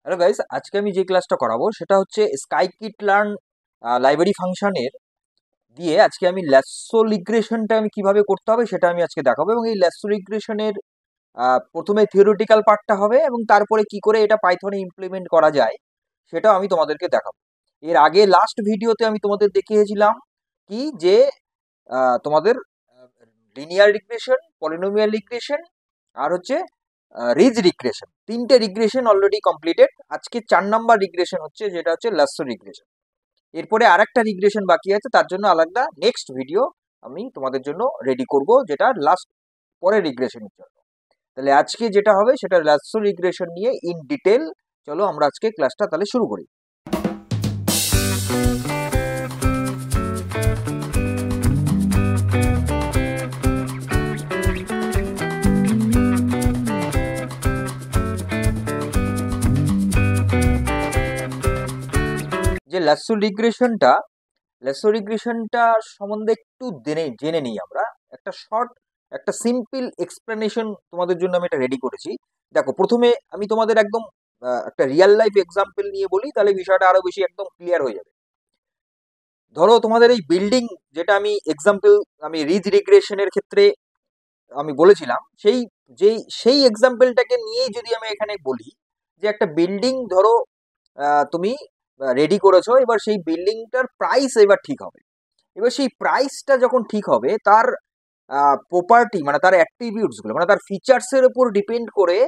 Hello guys, আজকে আমি যে ক্লাসটা করাবো সেটা হচ্ছে স্কাইকিট লার্ন লাইব্রেরি ফাংশনের দিয়ে আজকে আমি ল্যাসো রিগ্রেশনটা আমি কিভাবে করতে হবে সেটা আমি আজকে দেখাবো। এবং এই ল্যাসো রিগ্রেশনের প্রথমে থিওরিটিক্যাল পার্টটা হবে এবং তারপরে কি করে এটা পাইথনে ইমপ্লিমেন্ট করা যায় সেটাও আমি তোমাদেরকে দেখাবো। এর আগে লাস্ট ভিডিওতে আমি তোমাদের দেখিয়েছিলাম কি যে তোমাদের লিনিয়ার রিগ্রেশন, পলিনোমিয়াল রিগ্রেশন আর হচ্ছে রিজ রিগ্রেশন, তিনটে রিগ্রেশন অলরেডি কমপ্লিটেড। আজকে 4 নাম্বার রিগ্রেশন হচ্ছে, যেটা হচ্ছে লাসো রিগ্রেশন। এরপরে আরেকটা রিগ্রেশন বাকি আছে, তার জন্য আলাদা নেক্সট ভিডিও আমি তোমাদের জন্য রেডি করব, যেটা লাস্ট পরের রিগ্রেশনের জন্য। তাহলে আজকে যেটা হবে সেটা লাসো রিগ্রেশন নিয়ে ইন ডিটেল। চলো আমরা আজকে ক্লাসটা তাহলে শুরু করি। যে লাসো রিগ্রেশনটা সম্বন্ধে একটু জেনে নিই আমরা। একটা সিম্পল এক্সপ্লেনেশন তোমাদের জন্য আমি এটা রেডি করেছি। দেখো, প্রথমে আমি তোমাদের একদম একটা রিয়েল লাইফ এক্সাম্পল নিয়ে বলি, তাহলে বিষয়টা আরো বেশি একদম ক্লিয়ার হয়ে যাবে। ধরো তোমাদের এই বিল্ডিং, যেটা আমি রিজ রিগ্রেশনের ক্ষেত্রে আমি বলেছিলাম, সেই এক্সাম্পলটাকে নিয়েই যদি আমি এখানে বলি যে একটা বিল্ডিং ধরো তুমি রেডি করেছো, এবার সেই বিল্ডিংটার প্রাইস এবার ঠিক হবে। এবার সেই প্রাইসটা যখন ঠিক হবে, তার প্রপার্টি মানে তার অ্যাট্রিবিউটস গুলো মানে তার ফিচার্স এর উপর ডিপেন্ড করে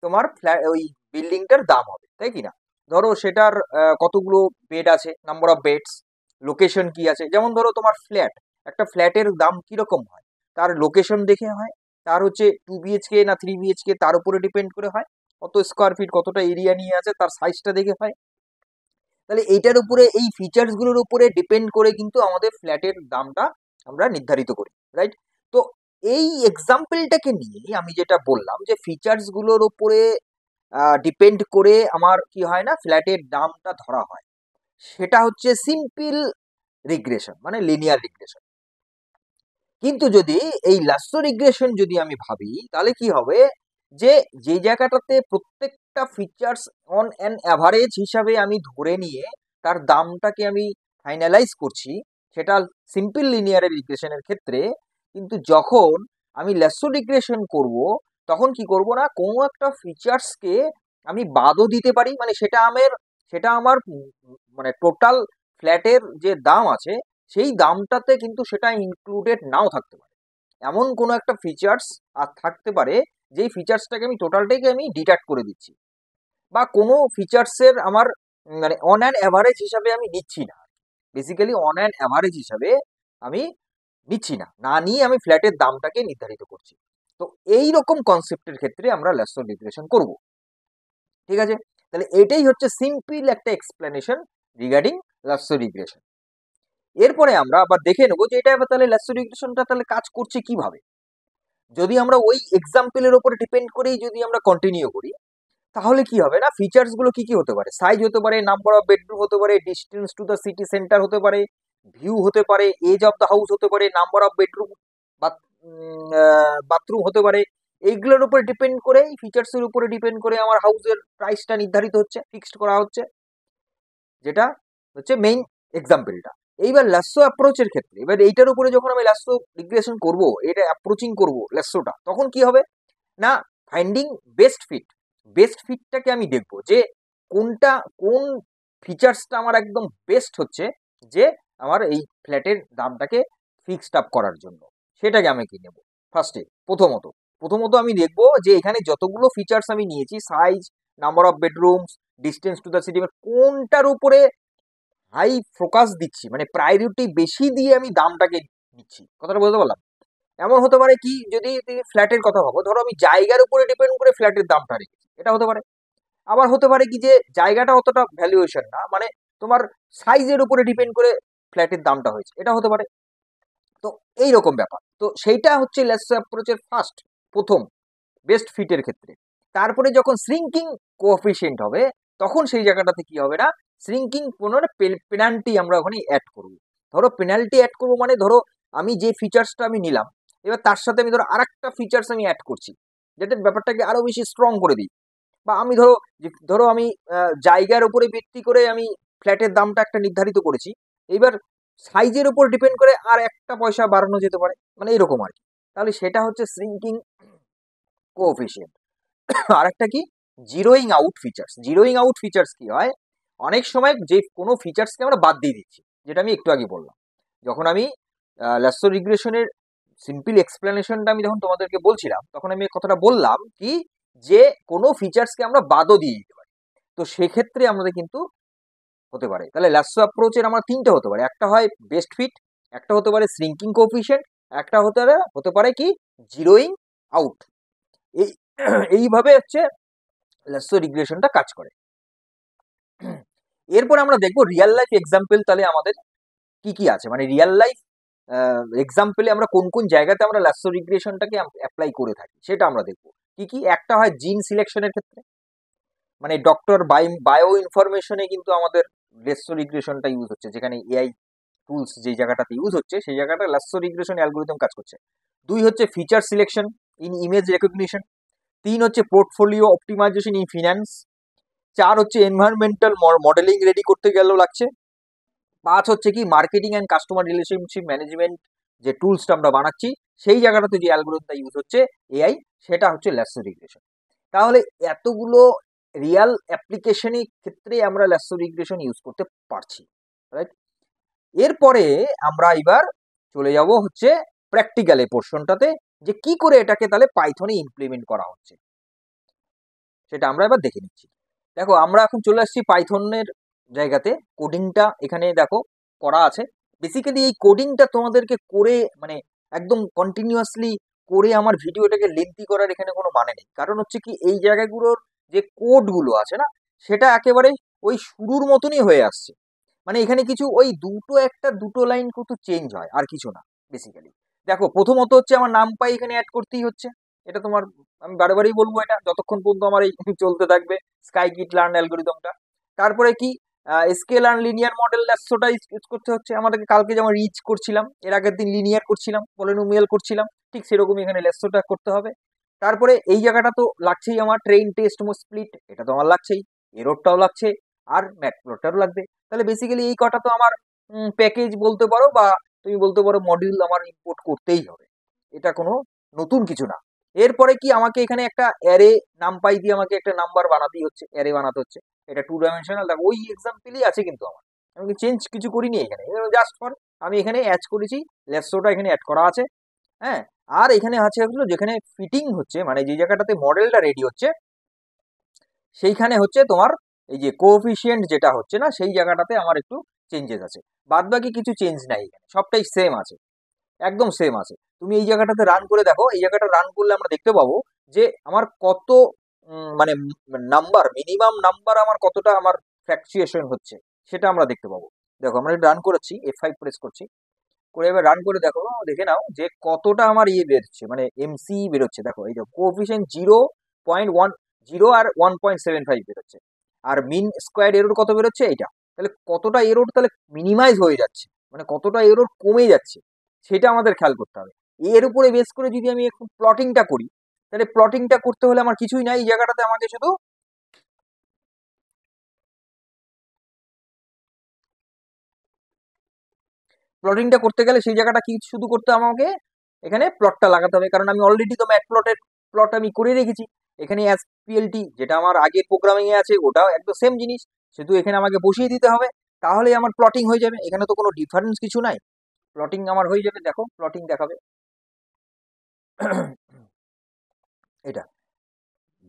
তোমার ওই বিল্ডিংটার দাম হবে, তাই কি না? ধরো সেটার কতগুলো বেড আছে, নাম্বার অফ বেডস, লোকেশন কি আছে। যেমন ধরো তোমার একটা ফ্ল্যাটের দাম কিরকম হয়, তার লোকেশন দেখে হয়, তার হচ্ছে 2 BHK না 3 BHK তার উপরে ডিপেন্ড করে হয়, কত স্কোয়ার ফিট কতটা এরিয়া নিয়ে আছে তার সাইজটা দেখে হয়। তাহলে এইটার উপরে, এই ফিচার্স গুলোর উপরে ডিপেন্ড করে কিন্তু আমাদের ফ্ল্যাটের দামটা আমরা নির্ধারিত করি, রাইট? তো এই এক্সাম্পলটাকে নিয়ে আমি যেটা বললাম যে ফিচার্স গুলোর উপরে ডিপেন্ড করে আমার কি হয় না, ফ্ল্যাটের দামটা ধরা হয়, সেটা হচ্ছে সিম্পল রিগ্রেশন মানে লিনিয়ার রিগ্রেশন। কিন্তু যদি এই লাসো রিগ্রেশন যদি আমি ভাবি, তাহলে কি হবে যে যে জায়গাটাতে প্রত্যেকটা ফিচার্স অন অ্যান অ্যাভারেজ হিসাবে আমি ধরে নিয়ে তার দামটাকে আমি ফাইনালাইজ করছি, সেটা সিম্পল লিনিয়ার রিগ্রেশনের ক্ষেত্রে। কিন্তু যখন আমি লাসো রিগ্রেশন করব, তখন কি করব না, কোনো একটা ফিচার্সকে আমি বাদও দিতে পারি, মানে সেটা আমার মানে টোটাল ফ্ল্যাটের যে দাম আছে সেই দামটাতে কিন্তু সেটা ইনক্লুডেড নাও থাকতে পারে। এমন কোনো একটা ফিচার্স আর থাকতে পারে যেই ফিচার্সটাকে আমি টোটালটাকে আমি ডিডাক্ট করে দিচ্ছি, বা কোনো ফিচার্সের আমার মানে অন অ্যান অ্যাভারেজ হিসাবে আমি নিচ্ছি না। বেসিক্যালি অন অ্যান অ্যাভারেজ হিসাবে আমি নিচ্ছি না, না নিয়ে আমি ফ্ল্যাটের দামটাকে নির্ধারিত করছি। তো এই রকম কনসেপ্টের ক্ষেত্রে আমরা লাসো রিগ্রেশন করব, ঠিক আছে? তাহলে এটাই হচ্ছে সিম্পল একটা এক্সপ্লেনেশন রিগার্ডিং লাসো রিগ্রেশন। এরপরে আমরা আবার দেখে নেবো যে এটা আবার তাহলে লাসো রিগ্রেশনটা তাহলে কাজ করছে কিভাবে। যদি আমরা ওই এক্সাম্পলের উপরে ডিপেন্ড করেই যদি আমরা কন্টিনিউ করি, তাহলে কি হবে না, ফিচার্স গুলো কি কি হতে পারে, সাইজ হতে পারে, নাম্বার অফ বেডরুম হতে পারে, distance to the city centre হতে পারে, ভিউ হতে পারে, এজ অফ দ্য হাউস হতে পারে, নাম্বার অফ বেডরুম, বাথরুম হতে পারে। এইগুলোর উপরে ডিপেন্ড করে, ফিচার্স এর উপরে ডিপেন্ড করে আমার হাউসের প্রাইসটা নির্ধারিত হচ্ছে, ফিক্সড করা হচ্ছে, যেটা হচ্ছে মেইন এক্সাম্পলটা। এইবার লাসো অ্যাপ্রোচের ক্ষেত্রে, এবার এইটার উপরে যখন আমি লাসো রিগ্রেশন করব, এটা অ্যাপ্রোচিং করব লাসোটা, তখন কি হবে না, ফাইন্ডিং বেস্ট ফিটটাকে আমি দেখব যে কোন ফিচার্সটা আমার একদম বেস্ট হচ্ছে, যে আমার এই ফ্ল্যাটের দামটাকে ফিক্সড আপ করার জন্য, সেটাকে আমি কি নেব ফার্স্টে। প্রথমত আমি দেখব যে এখানে যতগুলো ফিচার্স আমি নিয়েছি, size, number of bedrooms, distance to the city, কোনটার উপরে হাই ফোকাস দিচ্ছি, মানে প্রায়োরিটি বেশি দিয়ে আমি দামটাকে নিচ্ছি। কথাটা বলতে পারলাম? এমন হতে পারে কি, যদি তুমি ফ্ল্যাটের কথা ভাবো, ধরো আমি জায়গার উপরে ডিপেন্ড করে ফ্ল্যাটের দামটা রেখেছি, এটা হতে পারে। আবার হতে পারে কি যে জায়গাটা অতটা ভ্যালুয়েশন না, মানে তোমার সাইজের উপরে ডিপেন্ড করে ফ্ল্যাটের দামটা হয়েছে, এটা হতে পারে। তো এই রকম ব্যাপার, তো সেইটা হচ্ছে লেসো অ্যাপ্রোচের প্রথম বেস্ট ফিটের ক্ষেত্রে। তারপরে যখন শ্রিঙ্কিং কোএফিসিয়েন্ট হবে, তখন সেই জায়গাটাতে কি হবে না, শ্রিঙ্কিং কোনো পেনাল্টি আমরা ওখানে অ্যাড করব। ধরো পেনাল্টি অ্যাড করবো মানে, ধরো আমি যে ফিচার্সটা আমি নিলাম, এবার তার সাথে আমি ধরো আরেকটা ফিচার্স আমি অ্যাড করছি, যাতে ব্যাপারটাকে আরো বেশি স্ট্রং করে দিই। বা আমি ধরো আমি জায়গার উপরে ভিত্তি করে আমি ফ্ল্যাটের দামটা একটা নির্ধারিত করেছি, এইবার সাইজের উপর ডিপেন্ড করে আর একটা পয়সা বাড়ানো যেতে পারে, মানে এরকম আর কি। তাহলে সেটা হচ্ছে শ্রিঙ্কিং কোএফিসিয়েন্ট। আর একটা কি, জিরোইং আউট ফিচার্স। জিরোইং আউট ফিচার্স কি হয়, অনেক সময় যে কোনো ফিচার্সকে আমরা বাদ দিয়ে দিচ্ছি, যেটা আমি একটু আগে বললাম। যখন আমি লাসো রিগ্রেশনের সিম্পল এক্সপ্লেনেশনটা আমি যখন তোমাদেরকে বলছিলাম, তখন আমি এই কথাটা বললাম কি, যে কোনো ফিচার্সকে আমরা বাদও দিয়ে দিতে পারি। তো সেক্ষেত্রে আমাদের কিন্তু হতে পারে, তাহলে লাসো অ্যাপ্রোচের আমার তিনটে হতে পারে, একটা হয় বেস্ট ফিট, একটা হতে পারে শ্রিঙ্কিং কোএফিসিয়েন্ট, একটা হতে পারে কি, জিরোইং আউট। এই এইভাবে হচ্ছে লাসো রিগ্রেশনটা কাজ করে। এরপরে আমরা দেখবো রিয়েল লাইফ এক্সাম্পল, তাহলে আমাদের কি কি আছে, মানে রিয়েল লাইফ এক্সাম্পলে আমরা কোন কোন জায়গাতে আমরা লাসো রিগ্রেশনটাকে অ্যাপ্লাই করে থাকি সেটা আমরা দেখবো। কি কি, একটা হয় জিন সিলেকশনের ক্ষেত্রে, মানে ডক্টর বায়ো ইনফরমেশনে কিন্তু আমাদের লাসো রিগ্রেশনটা ইউজ হচ্ছে, যেখানে এআই টুলস যেই জায়গাটাতে ইউজ হচ্ছে সেই জায়গাটা লাসো রিগ্রেশন অ্যালগোরিদম কাজ করছে। দুই হচ্ছে feature selection in image recognition. তিন হচ্ছে পোর্টফোলিও অপটিমাইজেশন ইন ফিন্যান্স। চার হচ্ছে এনভায়রনমেন্টাল মডেলিং রেডি করতে গেলেও লাগছে। পাঁচ হচ্ছে কি, marketing and customer relationship management যে টুলসটা আমরা বানাচ্ছি সেই জায়গাটাতে যে অ্যালগোরিদমটা ইউজ হচ্ছে এআই, সেটা হচ্ছে লাসো রিগ্রেশন। তাহলে এতগুলো রিয়াল অ্যাপ্লিকেশনের ক্ষেত্রে আমরা লাসো রিগ্রেশন ইউজ করতে পারছি, রাইট? এরপরে আমরা এবার চলে যাব হচ্ছে প্র্যাকটিক্যাল এই পোর্শনটাতে, যে কি করে এটাকে তাহলে পাইথনে ইমপ্লিমেন্ট করা হচ্ছে সেটা আমরা এবার দেখে নিচ্ছি। দেখো আমরা এখন চলে আসছি পাইথনের জায়গাতে, কোডিংটা এখানে দেখো করা আছে। বেসিক্যালি এই কোডিংটা তোমাদেরকে করে মানে একদম কন্টিনিউয়াসলি করে আমার ভিডিওটাকে লেন্থি করার এখানে কোনো মানে নেই, কারণ হচ্ছে কি, এই জায়গাগুলোর যে কোডগুলো আছে না, সেটা একেবারে ওই শুরুর মতনই হয়ে আসছে। মানে এখানে কিছু ওই দুটো লাইন কিন্তু চেঞ্জ হয়, আর কিছু না বেসিক্যালি। দেখো প্রথমত হচ্ছে আমার নাম পাই এখানে অ্যাড করতেই হচ্ছে, এটা তোমার আমি বারবারই বলবো, এটা যতক্ষণ পর্যন্ত আমার এই চলতে থাকবে স্কাই কিট লার্ন অ্যালগোরিদমটা। তারপরে কি, স্কেল আর লিনিয়ার মডেল ল্যাসোটা ইউজ করতে হচ্ছে আমাদেরকে। কালকে যেমন রিচ করছিলাম, এর আগের দিন লিনিয়ার করছিলাম, পলিনোমিয়াল করছিলাম, ঠিক সেরকমই এখানে ল্যাসোটা করতে হবে। তারপরে এই জায়গাটা তো লাগছেই আমার, ট্রেন টেস্ট মো স্প্লিট, এটা তো আমার লাগছেই, এররটাও লাগছে, আর ম্যাটপ্লটারও লাগবে। তাহলে বেসিক্যালি এই কটা তো আমার প্যাকেজ বলতে পারো, বা তুমি বলতে পারো মডিউল আমার ইম্পোর্ট করতেই হবে, এটা কোনো নতুন কিছু না। এরপরে কি, আমাকে এখানে একটা অ্যারে নাম পাই দিয়ে আমাকে একটা নাম্বার বানাতেই হচ্ছে, অ্যারে বানাতে হচ্ছে, এটা 2 ডাইমেনশনাল। দেখো ওই এক্সাম্পলই আছে কিন্তু আমার, আমি চেঞ্জ কিছু করিনি এখানে, জাস্ট ফর আমি এখানে অ্যাড করেছি, লেসোটা এখানে অ্যাড করা আছে। হ্যাঁ, আর এখানে আছে হলো যেখানে ফিটিং হচ্ছে, মানে যে জায়গাটাতে মডেলটা রেডি হচ্ছে সেইখানে হচ্ছে তোমার এই যে কোএফিসিয়েন্ট যেটা হচ্ছে না, সেই জায়গাটাতে আমার একটু চেঞ্জেস আছে। বাদ বাকি কিছু চেঞ্জ নাই এখানে, সবটাই সেম আছে, একদম সেম আছে। তুমি এই জায়গাটাতে রান করে দেখো, এই জায়গাটা রান করলে আমরা দেখতে পাবো যে আমার কত মানে নাম্বার, মিনিমাম নাম্বার আমার কতটা আমার ফ্র্যাকচুয়েশন হচ্ছে সেটা আমরা দেখতে পাবো। দেখো আমরা রান করেছি, F5 প্রেস করছি, করে এবার রান করে দেখো, দেখে নাও যে কতটা আমার ইয়ে বেরোচ্ছে, মানে এমসি বেরোচ্ছে। দেখো এই যে কোএফিসিয়েন্ট 0.10 আর 1.75 বেরোচ্ছে, আর মিন স্কোয়ার এরর কত বেরোচ্ছে এইটা। তাহলে কতটা এরর তাহলে মিনিমাইজ হয়ে যাচ্ছে, মানে কতটা এরর কমে যাচ্ছে সেটা আমাদের খেয়াল করতে হবে। এর উপরে বেস করে যদি আমি একটু প্লটিংটা করি, তাহলে প্লটিংটা করতে হলে আমার কিছুই নাই, এই জায়গাটাতে আমাকে শুধু প্লটিংটা করতে গেলে সেই জায়গাটা কি শুধু করতে হবে আমাকে, এখানে প্লটটা লাগাতে হবে, কারণ আমি অলরেডি তো ম্যাট প্লট আমি করে রেখেছি। এখানে এসপিএলটি যেটা আমার আগের প্রোগ্রামিং এ আছে ওটাও একদম সেম জিনিস, শুধু এখানে আমাকে বসিয়ে দিতে হবে, তাহলে আমার প্লটিং হয়ে যাবে। এখানে তো কোনো ডিফারেন্স কিছু নাই, প্লটিং আমার হয়ে যাবে। দেখো প্লটিং দেখাবে এটা,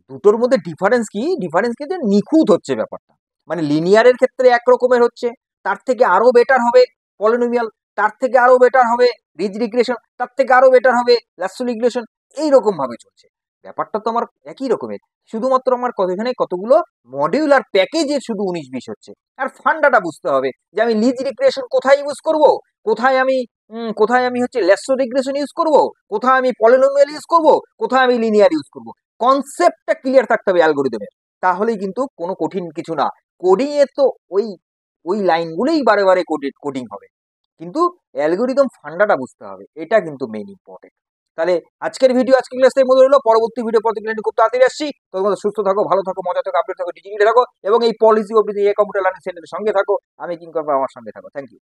দুটোর মধ্যে ডিফারেন্স কি, ডিফারেন্স কি, যে নিখুঁত হচ্ছে ব্যাপারটা। মানে লিনিয়ারের ক্ষেত্রে এক রকমের হচ্ছে, তার থেকে আরো বেটার হবে পলিনোমিয়াল, তার থেকে আরো বেটার হবে রিজ রিগ্রেশন, তার থেকে আরো বেটার হবে লাসো রিগ্রেশন, এইরকম ভাবে চলছে। ব্যাপারটা তো আমার একই রকমের, শুধুমাত্র আমার এখানে কতগুলো মডিউল আর প্যাকেজে শুধু 19-20 হচ্ছে। আর ফান্ডাটা বুঝতে হবে যে আমি লিজ রিগ্রেশন কোথায় ইউজ করব, কোথায় আমি হচ্ছে লাসো রিগ্রেশন ইউজ করব, কোথায় আমি পলিনোমিয়াল ইউজ করব, কোথায় আমি লিনিয়ার ইউজ করব। কনসেপ্টটা ক্লিয়ার থাকতে হবে অ্যালগোরিদমের, তাহলেই কিন্তু কোনো কঠিন কিছু না। কোডিং এর তো ওই ওই লাইনগুলোই বারে বারে কোডিং হবে, কিন্তু অ্যালগোরিদম ফান্ডাটা বুঝতে হবে, এটা কিন্তু মেইন ইম্পর্টেন্ট। তাহলে আজকের ভিডিও আজকের ক্লাসে মধ্যে হলো, পরবর্তী ভিডিও প্রতিক্রিয়া খুব তাড়াতাড়ি আসছি। তোমাদের সুস্থ থাকো, ভালো থাকো, মজা থাকো, আপডেট থাকো, ডিজিটালি থাকো এবং এই পলিসি অফ কম্পিউটার লার্নিং সেন্টারের সঙ্গে থাকো। আমি কিংকর আমার সঙ্গে থাকো। Thank you.